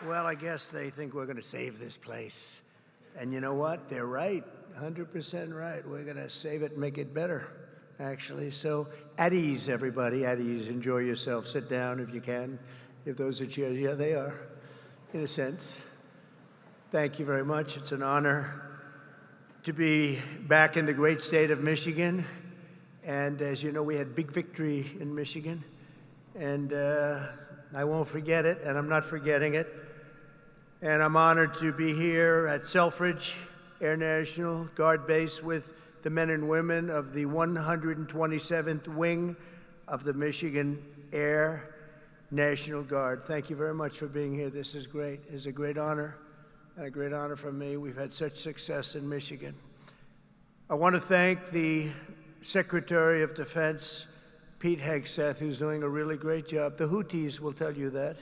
Well, I guess they think we're going to save this place. And you know what? They're right. 100% right. We're going to save it and make it better, actually. So at ease, everybody. At ease. Enjoy yourself. Sit down if you can. If those are chairs, yeah, they are, in a sense. Thank you very much. It's an honor to be back in the great state of Michigan. And as you know, we had big victory in Michigan. And I won't forget it, and I'm not forgetting it. And I'm honored to be here at Selfridge Air National Guard Base with the men and women of the 127th Wing of the Michigan Air National Guard. Thank you very much for being here. This is great. It's a great honor, and a great honor for me. We've had such success in Michigan. I want to thank the Secretary of Defense, Pete Hegseth, who's doing a really great job. The Houthis will tell you that.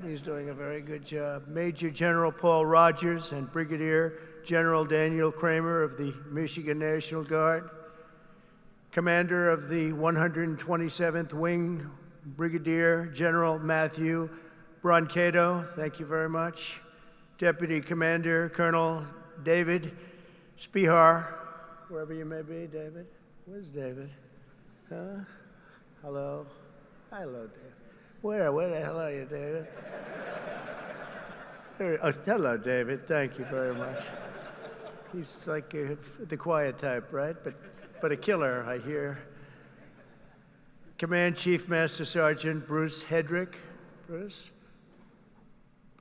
He's doing a very good job. Major General Paul Rogers and Brigadier General Daniel Kramer of the Michigan National Guard. Commander of the 127th Wing, Brigadier General Matthew Brancato, thank you very much. Deputy Commander Colonel David Spihar, wherever you may be, David. Where's David? Huh? Hello? Hello, David. Where the hell are you, David? Oh, hello, David. Thank you very much. He's like the quiet type, right? But a killer, I hear. Command Chief Master Sergeant Bruce Hedrick. Bruce?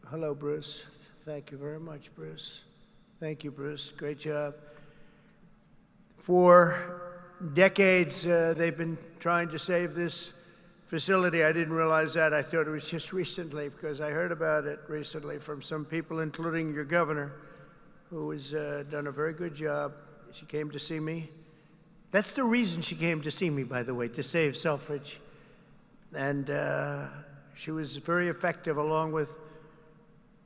Hello, Bruce. Thank you very much, Bruce. Thank you, Bruce. Great job. For decades, they've been trying to save this facility. I didn't realize that. I thought it was just recently, because I heard about it recently from some people, including your governor, who has done a very good job. She came to see me. That's the reason she came to see me, by the way, to save Selfridge. And she was very effective, along with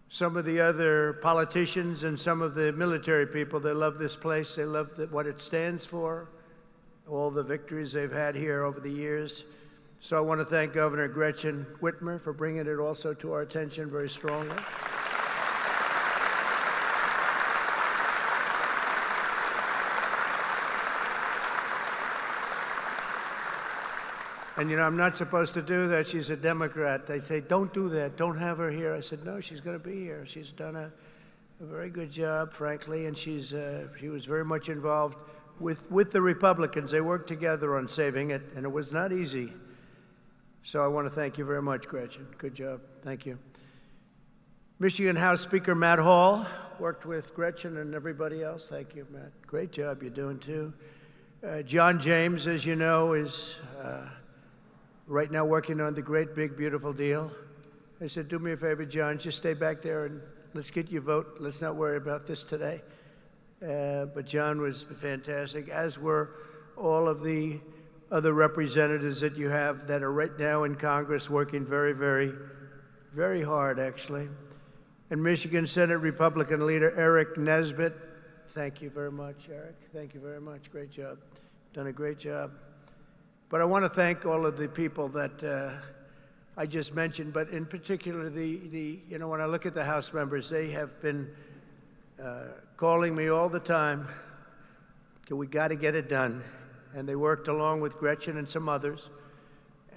some of the other politicians and some of the military people. They love this place. They love what it stands for, all the victories they've had here over the years. So I want to thank Governor Gretchen Whitmer for bringing it also to our attention very strongly. And you know, I'm not supposed to do that. She's a Democrat. They say, don't do that. Don't have her here. I said, no, she's going to be here. She's done a very good job, frankly, and she was very much involved with the Republicans. They worked together on saving it, and it was not easy. So I want to thank you very much, Gretchen. Good job. Thank you. Michigan House Speaker Matt Hall worked with Gretchen and everybody else. Thank you, Matt. Great job you're doing, too. John James, as you know, is right now working on the great, big, beautiful deal. I said, do me a favor, John, just stay back there and let's get your vote. Let's not worry about this today. But John was fantastic, as were all of the other representatives that you have that are right now in Congress working very, very, very hard, actually. And Michigan Senate Republican leader Eric Nesbitt, thank you very much, Eric. Thank you very much. Great job. Done a great job. But I want to thank all of the people that I just mentioned, but in particular, you know, when I look at the House members, they have been calling me all the time, we got to get it done. And they worked along with Gretchen and some others.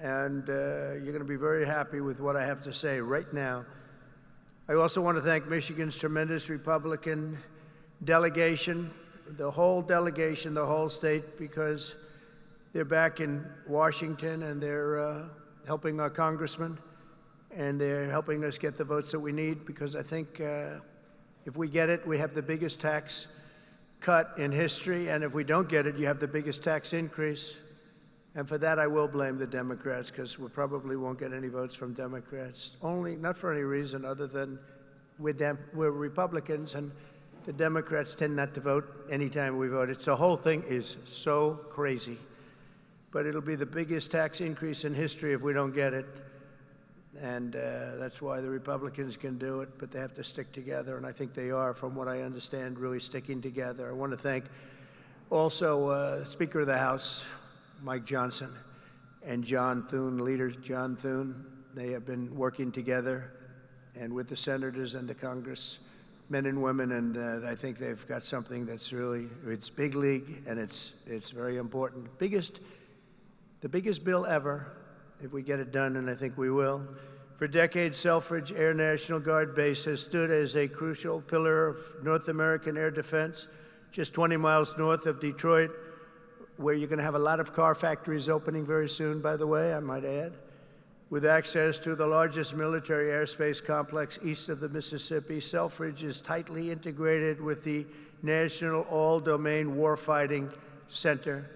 And you're going to be very happy with what I have to say right now. I also want to thank Michigan's tremendous Republican delegation, the whole delegation, the whole state, because they're back in Washington and they're helping our congressman, and they're helping us get the votes that we need, because I think if we get it, we have the biggest tax cut in history, and if we don't get it, you have the biggest tax increase. And for that, I will blame the Democrats, because we probably won't get any votes from Democrats. Not for any reason other than we're Republicans, and the Democrats tend not to vote anytime we vote. The whole thing is so crazy. But it'll be the biggest tax increase in history if we don't get it. And that's why the Republicans can do it, but they have to stick together, and I think they are, from what I understand, really sticking together. I want to thank also Speaker of the House, Mike Johnson, and John Thune, leader John Thune. They have been working together and with the senators and the Congress, men and women, and I think they've got something that's really, it's big league, and it's very important. The biggest bill ever, if we get it done, and I think we will. For decades, Selfridge Air National Guard Base has stood as a crucial pillar of North American air defense, just 20 miles north of Detroit, where you're going to have a lot of car factories opening very soon, by the way, I might add, with access to the largest military airspace complex east of the Mississippi. Selfridge is tightly integrated with the National All-Domain Warfighting Center.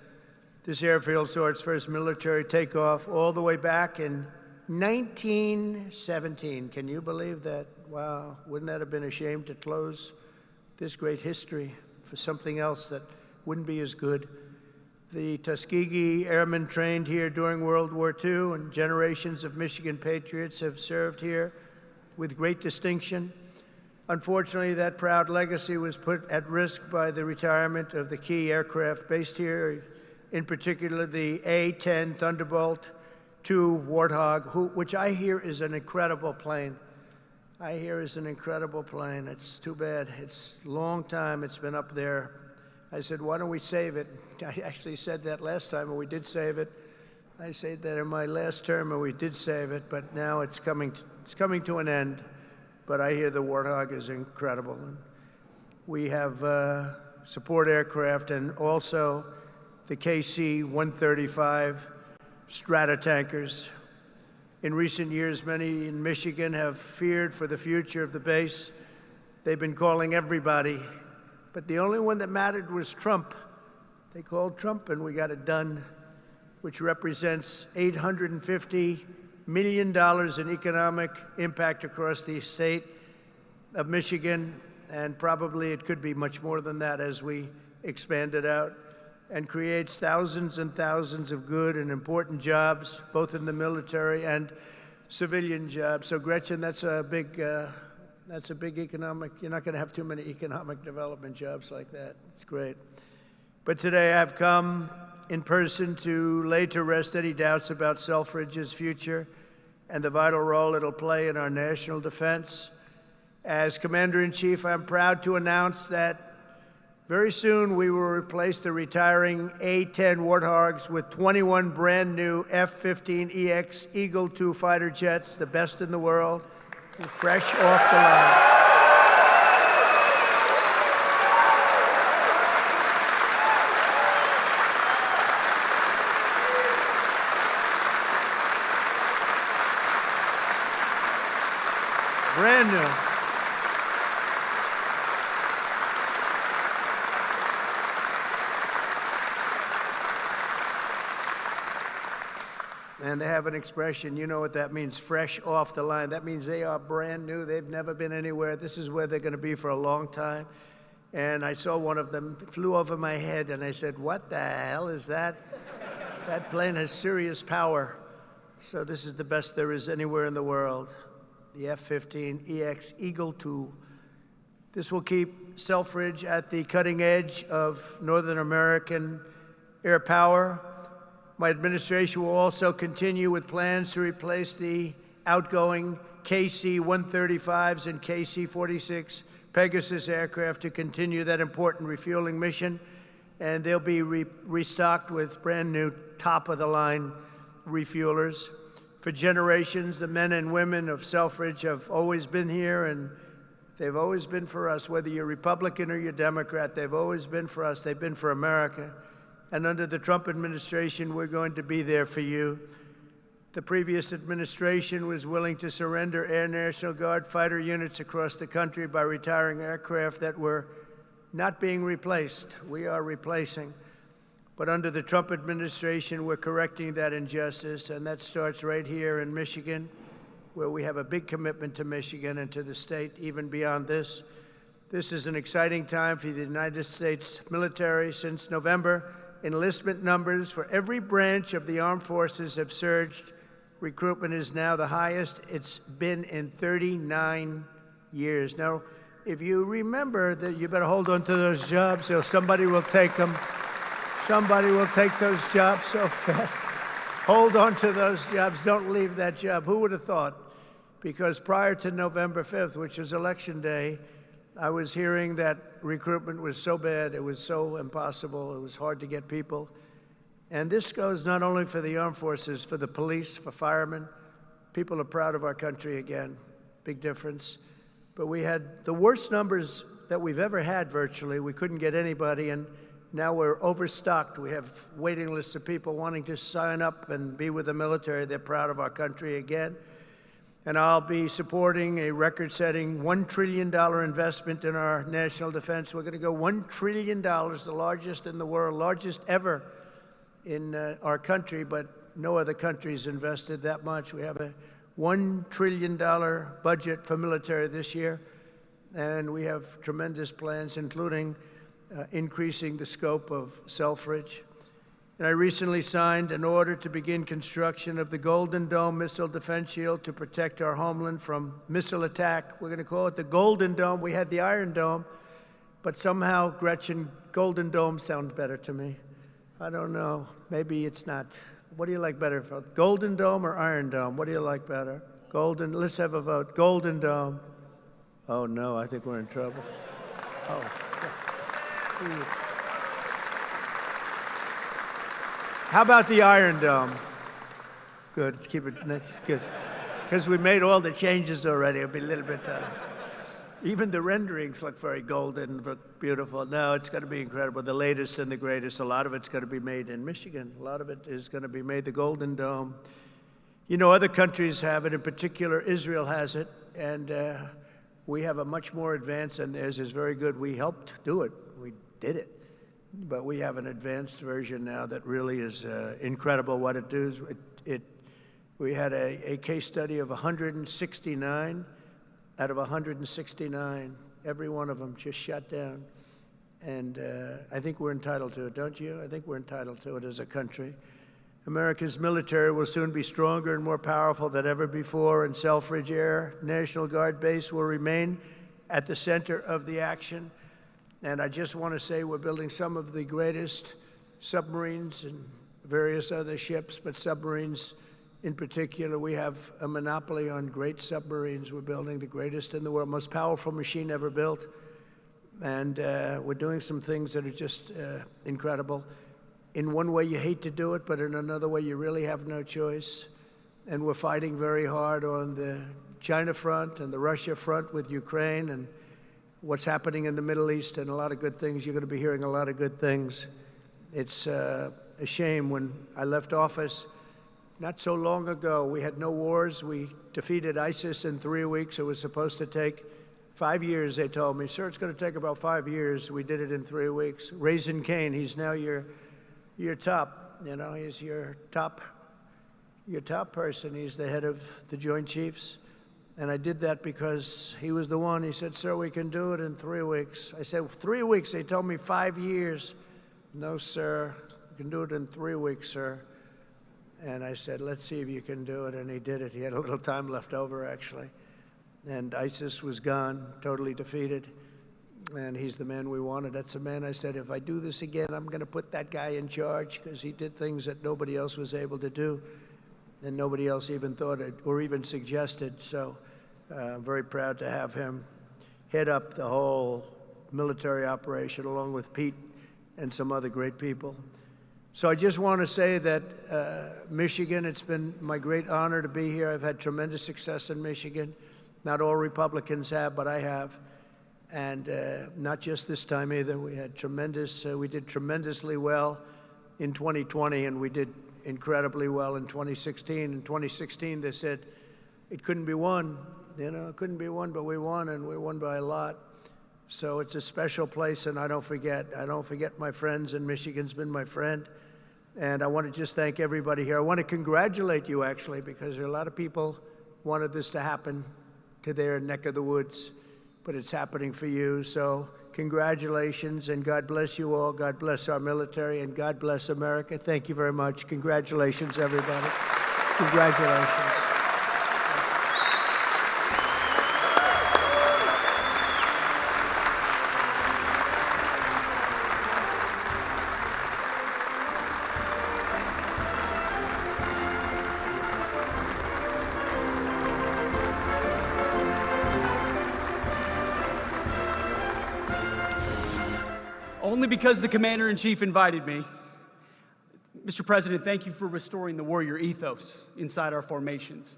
This airfield saw its first military takeoff all the way back in 1917. Can you believe that? Wow, wouldn't that have been a shame to close this great history for something else that wouldn't be as good? The Tuskegee Airmen trained here during World War II, and generations of Michigan patriots have served here with great distinction. Unfortunately, that proud legacy was put at risk by the retirement of the key aircraft based here, in particular the A-10 Thunderbolt II Warthog, which I hear is an incredible plane. It's too bad. It's a long time it's been up there. I said, why don't we save it? I actually said that last time, and we did save it. I said that in my last term, and we did save it, but now it's coming to an end. But I hear the Warthog is incredible. And we have support aircraft and also the KC-135 Stratotankers. In recent years, many in Michigan have feared for the future of the base. They've been calling everybody, but the only one that mattered was Trump. They called Trump, and we got it done, which represents $850 million in economic impact across the state of Michigan, and probably it could be much more than that as we expand it out, and creates thousands and thousands of good and important jobs, both in the military and civilian jobs. So Gretchen, that's a big economic, you're not going to have too many economic development jobs like that. It's great. But today I've come in person to lay to rest any doubts about Selfridge's future and the vital role it'll play in our national defense. As Commander-in-Chief, I'm proud to announce that very soon we will replace the retiring A-10 Warthogs with 21 brand new F-15EX Eagle II fighter jets, the best in the world, fresh off the line. Brand new. And they have an expression, you know what that means, fresh off the line. That means they are brand new. They've never been anywhere. This is where they're going to be for a long time. And I saw one of them, it flew over my head, and I said, what the hell is that? That plane has serious power. So this is the best there is anywhere in the world, the F-15EX Eagle II. This will keep Selfridge at the cutting edge of Northern American air power. My administration will also continue with plans to replace the outgoing KC-135s and KC-46 Pegasus aircraft to continue that important refueling mission. And they'll be restocked with brand new top-of-the-line refuelers. For generations, the men and women of Selfridge have always been here, and they've always been for us. Whether you're Republican or you're Democrat, they've always been for us. They've been for America. And under the Trump administration, we're going to be there for you. The previous administration was willing to surrender Air National Guard fighter units across the country by retiring aircraft that were not being replaced. We are replacing. But under the Trump administration, we're correcting that injustice, and that starts right here in Michigan, where we have a big commitment to Michigan and to the state, even beyond this. This is an exciting time for the United States military. Since November, enlistment numbers for every branch of the armed forces have surged. Recruitment is now the highest it's been in 39 years. Now, if you remember that, you better hold on to those jobs, or somebody will take them. Somebody will take those jobs so fast. Hold on to those jobs. Don't leave that job. Who would have thought? because prior to November 5th, which is Election Day, I was hearing that recruitment was so bad, it was so impossible, it was hard to get people. And this goes not only for the armed forces, for the police, for firemen. People are proud of our country again, big difference. But we had the worst numbers that we've ever had virtually. We couldn't get anybody, and now we're overstocked. We have waiting lists of people wanting to sign up and be with the military. They're proud of our country again. And I'll be supporting a record-setting $1 trillion investment in our national defense. We're going to go $1 trillion, the largest in the world, largest ever in our country, but no other country's invested that much. We have a $1 trillion budget for military this year, and we have tremendous plans, including increasing the scope of Selfridge. And I recently signed an order to begin construction of the Golden Dome missile defense shield to protect our homeland from missile attack. We're going to call it the Golden Dome. We had the Iron Dome, but somehow, Gretchen, Golden Dome sounds better to me. I don't know. Maybe it's not. What do you like better? Golden Dome or Iron Dome? What do you like better? Golden. Let's have a vote. Golden Dome. Oh, no, I think we're in trouble. Oh. How about the Iron Dome? Good. Keep it nice. Good. Because we made all the changes already. It'll be a little bit... even the renderings look very golden, look beautiful. No, it's going to be incredible. The latest and the greatest. A lot of it's going to be made in Michigan. A lot of it is going to be made the Golden Dome. You know, other countries have it. In particular, Israel has it. And we have a much more advanced, and theirs is very good. We helped do it. We did it. But we have an advanced version now that really is incredible what it does. We had a case study of 169. Out of 169, every one of them just shut down. And I think we're entitled to it, don't you? I think we're entitled to it as a country. America's military will soon be stronger and more powerful than ever before, and Selfridge Air National Guard Base will remain at the center of the action. And I just want to say we're building some of the greatest submarines and various other ships, but submarines in particular, we have a monopoly on great submarines. We're building the greatest in the world, most powerful machine ever built. And we're doing some things that are just incredible. In one way, you hate to do it, but in another way, you really have no choice. And we're fighting very hard on the China front and the Russia front with Ukraine and what's happening in the Middle East, and a lot of good things. You're going to be hearing a lot of good things. It's a shame. When I left office, not so long ago, we had no wars. We defeated ISIS in 3 weeks. It was supposed to take 5 years, they told me. Sir, it's going to take about 5 years. We did it in 3 weeks. Raising Cain, he's now your top, you know, he's your top person. He's the head of the Joint Chiefs. And I did that because he was the one. He said, sir, we can do it in 3 weeks. I said, 3 weeks? They told me 5 years. No, sir, we can do it in 3 weeks, sir. And I said, let's see if you can do it. And he did it. He had a little time left over, actually. And ISIS was gone, totally defeated. And he's the man we wanted. That's the man I said, if I do this again, I'm going to put that guy in charge, because he did things that nobody else was able to do. And nobody else even thought it or even suggested. So I'm very proud to have him head up the whole military operation, along with Pete and some other great people. So I just want to say that Michigan, it's been my great honor to be here. I've had tremendous success in Michigan. Not all Republicans have, but I have. And not just this time either. We had we did tremendously well in 2020, and we did incredibly well in 2016. In 2016, they said it couldn't be won. You know, it couldn't be won, but we won, and we won by a lot. So it's a special place, and I don't forget my friends, and Michigan's been my friend. And I want to just thank everybody here. I want to congratulate you, actually, because there are a lot of people wanted this to happen to their neck of the woods, but it's happening for you. So congratulations, and God bless you all. God bless our military, and God bless America. Thank you very much. Congratulations, everybody. Congratulations. only because the Commander-in-Chief invited me. Mr. President, thank you for restoring the warrior ethos inside our formations,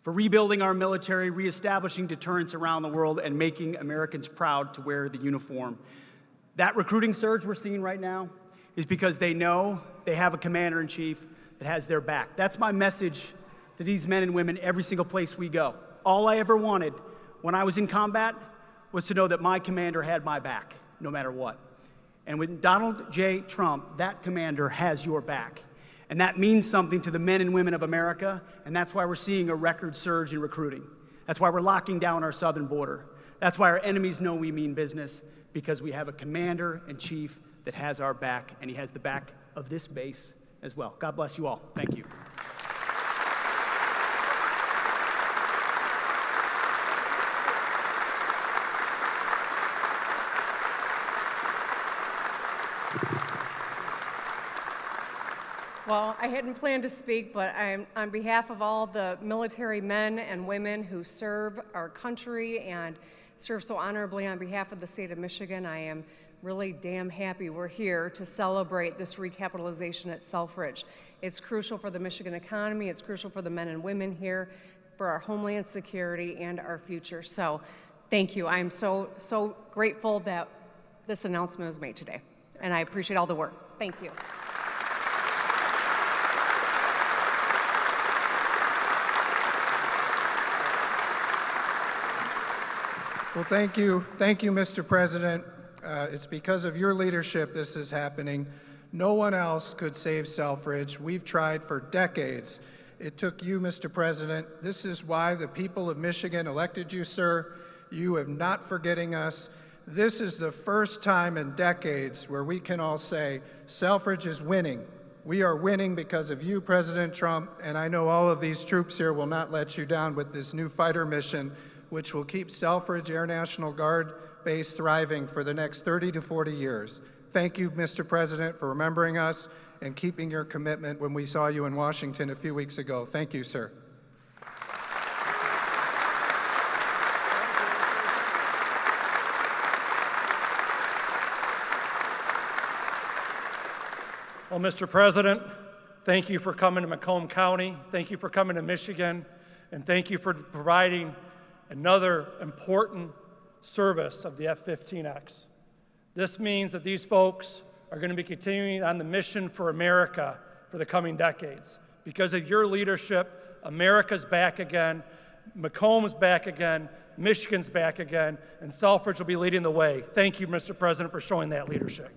for rebuilding our military, reestablishing deterrence around the world, and making Americans proud to wear the uniform. That recruiting surge we're seeing right now is because they know they have a Commander-in-Chief that has their back. That's my message to these men and women every single place we go. All I ever wanted when I was in combat was to know that my commander had my back, no matter what. And with Donald J. Trump, that commander has your back. And that means something to the men and women of America, and that's why we're seeing a record surge in recruiting. That's why we're locking down our southern border. That's why our enemies know we mean business, because we have a Commander-in-Chief that has our back, and he has the back of this base as well. God bless you all. Thank you. Well, I hadn't planned to speak, but on behalf of all the military men and women who serve our country and serve so honorably on behalf of the state of Michigan, I am really damn happy we're here to celebrate this recapitalization at Selfridge. It's crucial for the Michigan economy, it's crucial for the men and women here, for our homeland security and our future. So thank you. I'm so grateful that this announcement was made today, and I appreciate all the work. Thank you. Well, thank you, Mr. President. It's because of your leadership this is happening. No one else could save Selfridge. We've tried for decades. It took you, Mr. President. This is why the people of Michigan elected you, sir. You are not forgetting us. This is the first time in decades where we can all say, Selfridge is winning. We are winning because of you, President Trump, and I know all of these troops here will not let you down with this new fighter mission, which will keep Selfridge Air National Guard Base thriving for the next 30 to 40 years. Thank you, Mr. President, for remembering us and keeping your commitment when we saw you in Washington a few weeks ago. Thank you, sir. Well, Mr. President, thank you for coming to Macomb County. Thank you for coming to Michigan. And thank you for providing another important service of the F-15X. This means that these folks are going to be continuing on the mission for America for the coming decades. Because of your leadership, America's back again, Macomb's back again, Michigan's back again, and Selfridge will be leading the way. Thank you, Mr. President, for showing that leadership.